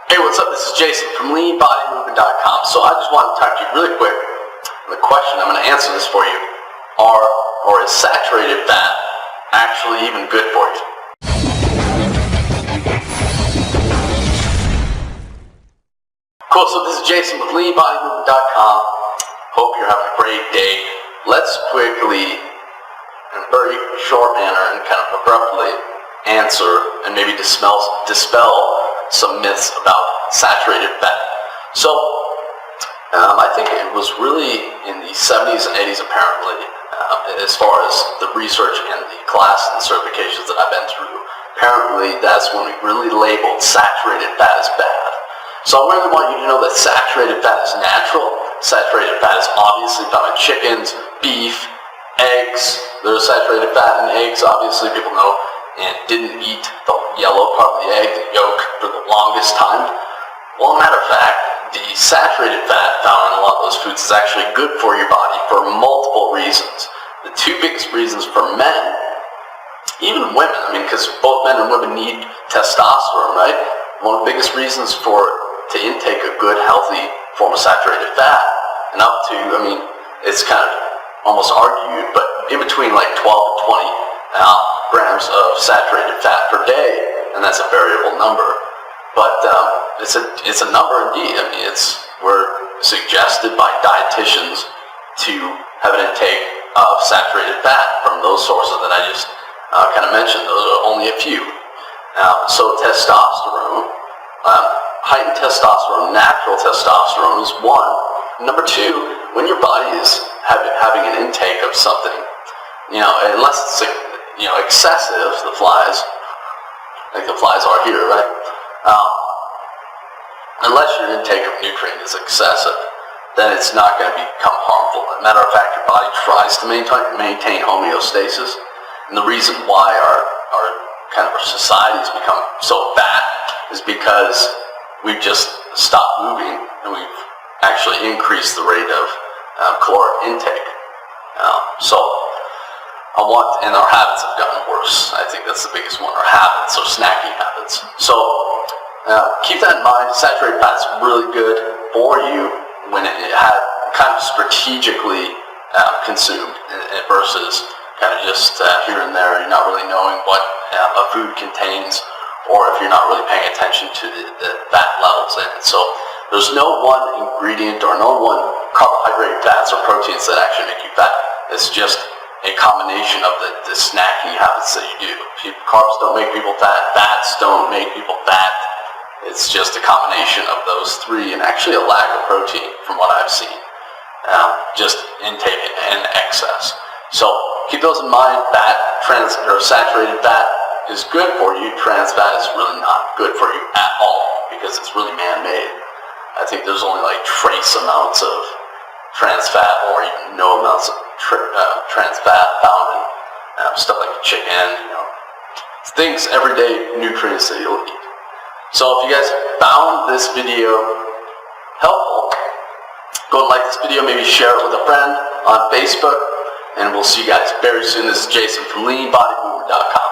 Hey, what's up? This is Jason from LeanBodyMovement.com. So I just want to talk to you really quick. The question, I'm going to answer this for you. Is saturated fat actually even good for you? Cool, so this is Jason with LeanBodyMovement.com. Hope you're having a great day. Let's quickly, in a very short manner and kind of abruptly, answer and maybe dispel some myths about saturated fat. So, I think it was really in the 70s and 80s apparently, as far as the research and the classes and certifications that I've been through, apparently that's when we really labeled saturated fat as bad. So I really want you to know that saturated fat is natural. Saturated fat is obviously found in chickens, beef, eggs. There's saturated fat in eggs, obviously people know, and didn't eat the yellow part of the egg, the yolk, for the longest time. Well, as a matter of fact, the saturated fat found in a lot of those foods is actually good for your body for multiple reasons. The two biggest reasons for men, even women, because both men and women need testosterone, right? One of the biggest reasons to intake a good, healthy form of saturated fat, and up to, it's kind of almost argued, but in between like 12 and 20 grams of saturated fat per day, and that's a variable number. But it's a number indeed. We're suggested by dietitians to have an intake of saturated fat from those sources that I just kind of mentioned. Those are only a few. So testosterone, heightened testosterone, natural testosterone is one. Number two, when your body is having an intake of something, unless it's excessive, the flies, like the flies are here, right? Unless your intake of nutrient is excessive, then it's not going to become harmful. As a matter of fact, your body tries to maintain homeostasis, and the reason why our society's become so fat is because we've just stopped moving, and we've actually increased the rate of caloric intake. And our habits have gotten worse. I think that's the biggest one, our habits, our snacking habits. So keep that in mind. Saturated fat is really good for you when it had kind of strategically consumed versus kind of just here and there. You're not really knowing what a food contains, or if you're not really paying attention to the fat levels in it. So there's no one ingredient or no one carbohydrate, fats, or proteins that actually make you fat. It's just a combination of the snacking habits that you do. Carbs don't make people fat, fats don't make people fat. It's just a combination of those three, and actually a lack of protein from what I've seen. Just intake in excess. So keep those in mind. Saturated fat is good for you. Trans fat is really not good for you at all because it's really man-made. I think there's only like trace amounts of trans fat, or even no amounts of trans fat found in stuff like chicken, things, everyday nutrients that you'll eat. So if you guys found this video helpful, go and like this video, maybe share it with a friend on Facebook, and we'll see you guys very soon. This is Jason from LeanBodyMovement.com.